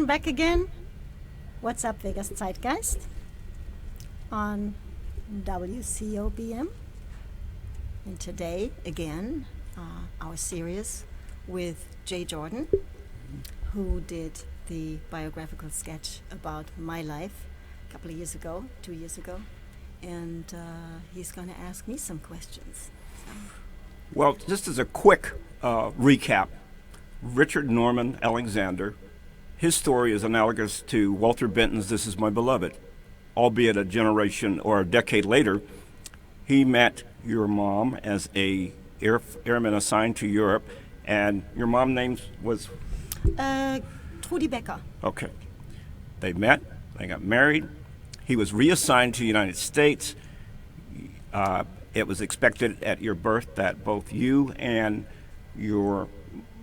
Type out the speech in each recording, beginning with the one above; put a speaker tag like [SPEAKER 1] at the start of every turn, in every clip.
[SPEAKER 1] back again. What's up, Vegas Zeitgeist? On WCOBM. And today, again, our series with Jay Jordan, who did the biographical sketch about my life a couple of years ago, 2 years ago. And he's going to ask me some questions. So.
[SPEAKER 2] Well, just as a quick recap, Richard Norman Alexander, his story is analogous to Walter Benton's This Is My Beloved, albeit a generation or a decade later. He met your mom as a airman assigned to Europe, and your mom's name was?
[SPEAKER 1] Trudy Becker.
[SPEAKER 2] Okay. They met, they got married. He was reassigned to the United States. It was expected at your birth that both you and your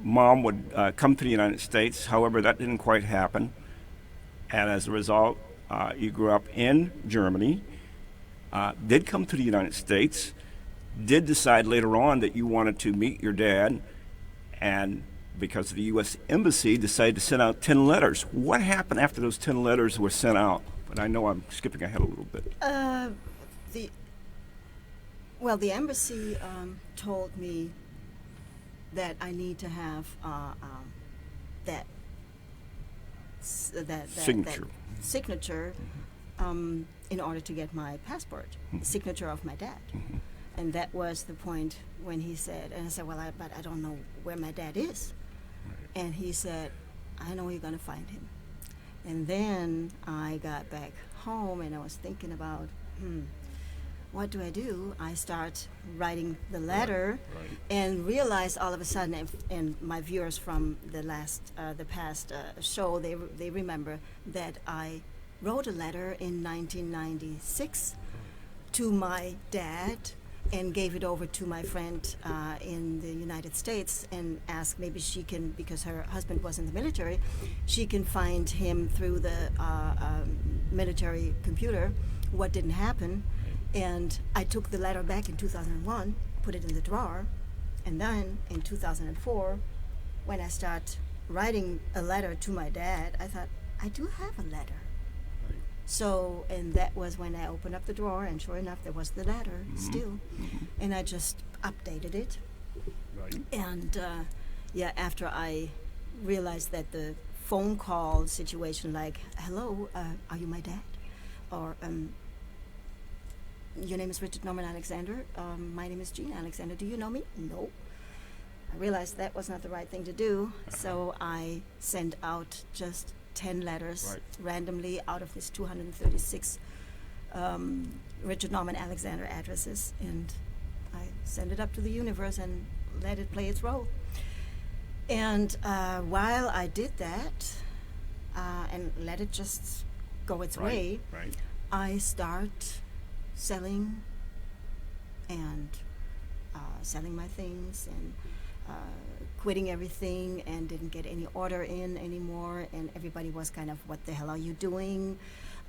[SPEAKER 2] mom would come to the United States. However, that didn't quite happen. And as a result, you grew up in Germany, did come to the United States, did decide later on that you wanted to meet your dad, and because of the U.S. Embassy, decided to send out 10 letters. What happened after those 10 letters were sent out? But I know I'm skipping ahead a little bit.
[SPEAKER 1] The embassy told me that I need to have that
[SPEAKER 2] signature.
[SPEAKER 1] In order to get my passport, the signature of my dad.
[SPEAKER 2] Mm-hmm.
[SPEAKER 1] And that was the point when he said, and I said, well, but I don't know where my dad is. Right. And he said, I know you're going to find him. And then I got back home and I was thinking about, what do I do? I start writing the letter, right. And realized all of a sudden, and my viewers from the past show, they remember that I wrote a letter in 1996 to my dad and gave it over to my friend in the United States and asked maybe she can, because her husband was in the military, she can find him through the military computer, what didn't happen. And I took the letter back in 2001, put it in the drawer, and then in 2004, when I start writing a letter to my dad, I thought, I do have a letter. Right. So, and that was when I opened up the drawer, and sure enough, there was the letter still. Mm-hmm. And I just updated it. Right. And after I realized that the phone call situation, like, hello, are you my dad? Or, your name is Richard Norman Alexander. My name is Jean Alexander. Do you know me? No. I realized that was not the right thing to do, so I sent out just 10 letters randomly out of this 236 Richard Norman Alexander addresses, and I sent it up to the universe and let it play its role. And while I did that and let it just go its way, I start selling and selling my things and quitting everything, and didn't get any order in anymore, and everybody was kind of, what the hell are you doing?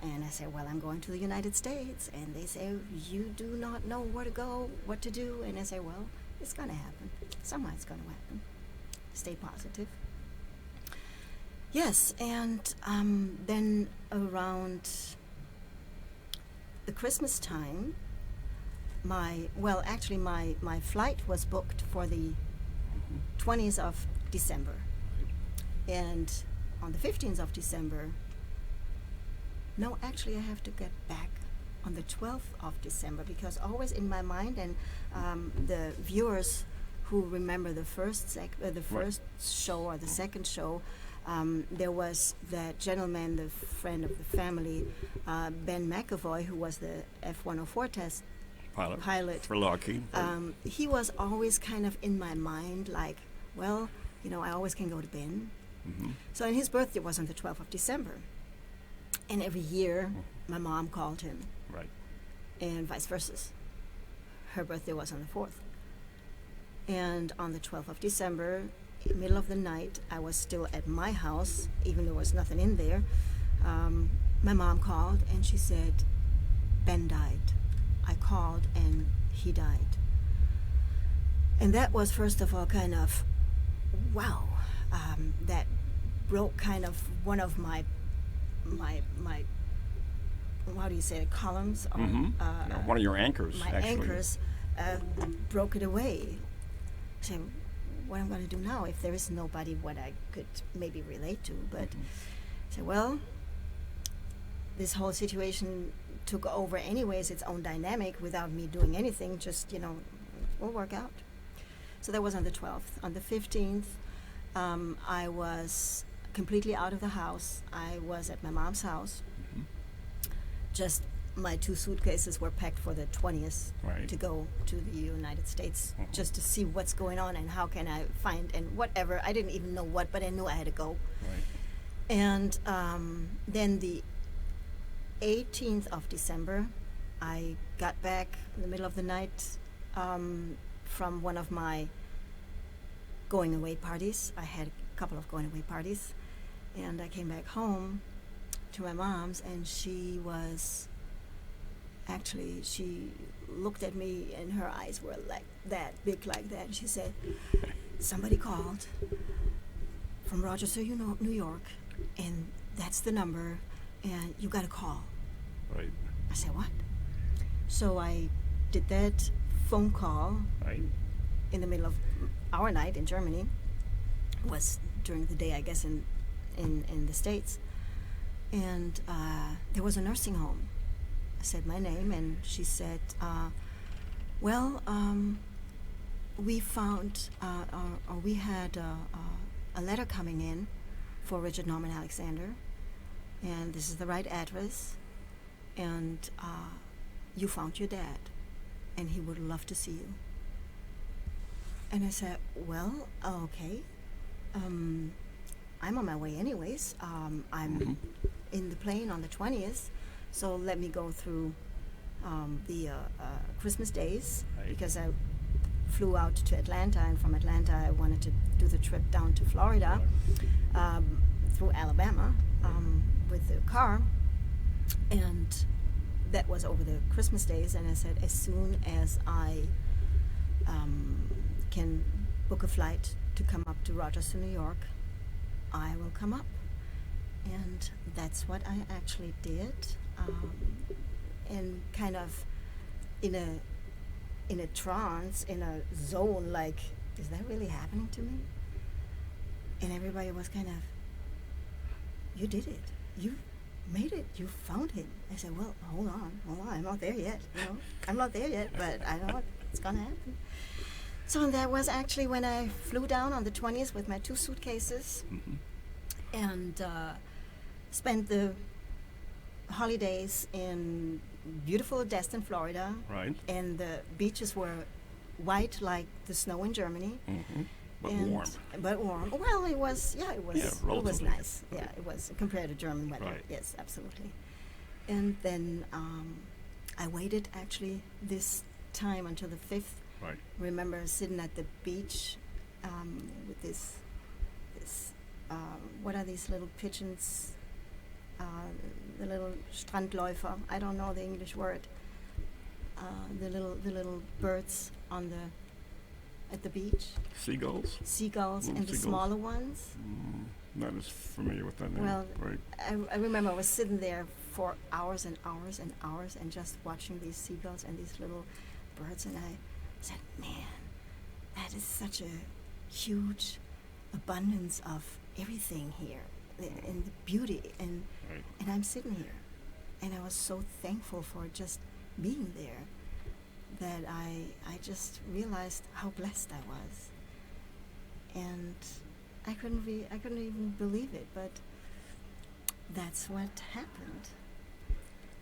[SPEAKER 1] And I said, well, I'm going to the United States. And they say, you do not know where to go, what to do. And I say, well, it's going to happen. Somehow it's going to happen. Stay positive. Yes, and then around the Christmas time, my flight was booked for the 20th of December. And on the 15th of December, no, actually I have to get back on the 12th of December, because always in my mind, and the viewers who remember the first show or the second show, there was that gentleman, the friend of the family, Ben McAvoy, who was the F-104 test pilot
[SPEAKER 2] for Lockheed.
[SPEAKER 1] He was always kind of in my mind, like, well, I always can go to Ben. Mm-hmm. So, and his birthday was on the 12th of December. And every year, my mom called him. Right. And vice versa. Her birthday was on the 4th. And on the 12th of December, middle of the night, I was still at my house, even though there was nothing in there. My mom called and she said, Ben died. I called and he died. And that was, first of all, kind of, wow, that broke kind of one of my how do you say it, columns or
[SPEAKER 2] One of your anchors,
[SPEAKER 1] my
[SPEAKER 2] actually.
[SPEAKER 1] anchors, broke it away. So what I'm going to do now if there is nobody what I could maybe relate to, but so well, this whole situation took over anyways its own dynamic without me doing anything, just we'll work out. So that was on the 12th. On the 15th, I was completely out of the house. I was at my mom's house. Just my 2 suitcases were packed for the 20th
[SPEAKER 2] Right.
[SPEAKER 1] to go to the United States, just to see what's going on and how can I find and whatever. I didn't even know what, but I knew I had to go.
[SPEAKER 2] Right.
[SPEAKER 1] And then the 18th of December, I got back in the middle of the night from one of my going away parties. I had a couple of going away parties, and I came back home to my mom's, and she looked at me, and her eyes were like that, big like that. And she said, "Somebody called from Rochester, New York, and that's the number, and you got to call."
[SPEAKER 2] Right.
[SPEAKER 1] I said, "What?" So I did that phone call
[SPEAKER 2] Right.
[SPEAKER 1] in the middle of our night in Germany. It was during the day, I guess, in the States. And there was a nursing home. I said my name, and she said, we found, or we had a letter coming in for Richard Norman Alexander, and this is the right address, and you found your dad, and he would love to see you. And I said, well, okay. I'm on my way anyways. I'm in the plane on the 20th, so let me go through the Christmas days,
[SPEAKER 2] Right.
[SPEAKER 1] because I flew out to Atlanta, and from Atlanta I wanted to do the trip down to Florida through Alabama with the car, and that was over the Christmas days. And I said, as soon as I can book a flight to come up to Rochester, New York, I will come up. And that's what I actually did, and kind of in a trance, in a zone, like, is that really happening to me? And everybody was kind of, you did it, you made it, you found him. I said, well, hold on, I'm not there yet, I'm not there yet, but I know it's gonna happen. So that was actually when I flew down on the 20th with my 2 suitcases, and spent the holidays in beautiful Destin, Florida.
[SPEAKER 2] Right.
[SPEAKER 1] And the beaches were white like the snow in Germany.
[SPEAKER 2] But
[SPEAKER 1] and
[SPEAKER 2] warm.
[SPEAKER 1] But warm. Well, it was it was
[SPEAKER 2] relatively.
[SPEAKER 1] nice. Yeah, it was compared to German weather.
[SPEAKER 2] Right.
[SPEAKER 1] Yes, absolutely. And then I waited actually this time until the 5th.
[SPEAKER 2] Right.
[SPEAKER 1] Remember sitting at the beach with this what are these little pigeons? The little Strandläufer. I don't know the English word. The little birds at the beach.
[SPEAKER 2] Seagulls?
[SPEAKER 1] Seagulls, and the
[SPEAKER 2] Seagulls.
[SPEAKER 1] smaller ones.
[SPEAKER 2] Not as familiar with that name.
[SPEAKER 1] Well,
[SPEAKER 2] Right.
[SPEAKER 1] I remember I was sitting there for hours and hours and hours and just watching these seagulls and these little birds, and I said, man, that is such a huge abundance of everything here, and the beauty, and
[SPEAKER 2] Right.
[SPEAKER 1] and I'm sitting here, and I was so thankful for just being there that I just realized how blessed I was, and I couldn't even believe it, but that's what happened.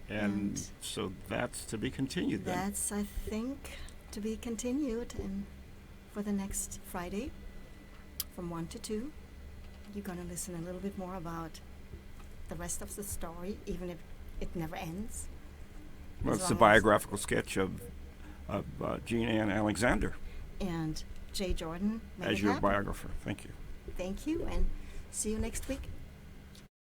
[SPEAKER 2] And so that's to be continued then.
[SPEAKER 1] That's, I think, to be continued, and for the next Friday from 1 to 2, you're going to listen a little bit more about the rest of the story, even if it never ends.
[SPEAKER 2] Well,
[SPEAKER 1] as
[SPEAKER 2] it's a
[SPEAKER 1] long as-
[SPEAKER 2] biographical sketch of Jean Ann Alexander
[SPEAKER 1] And Jay Jordan made
[SPEAKER 2] as
[SPEAKER 1] it
[SPEAKER 2] your
[SPEAKER 1] happen.
[SPEAKER 2] biographer. Thank you.
[SPEAKER 1] Thank you, and see you next week.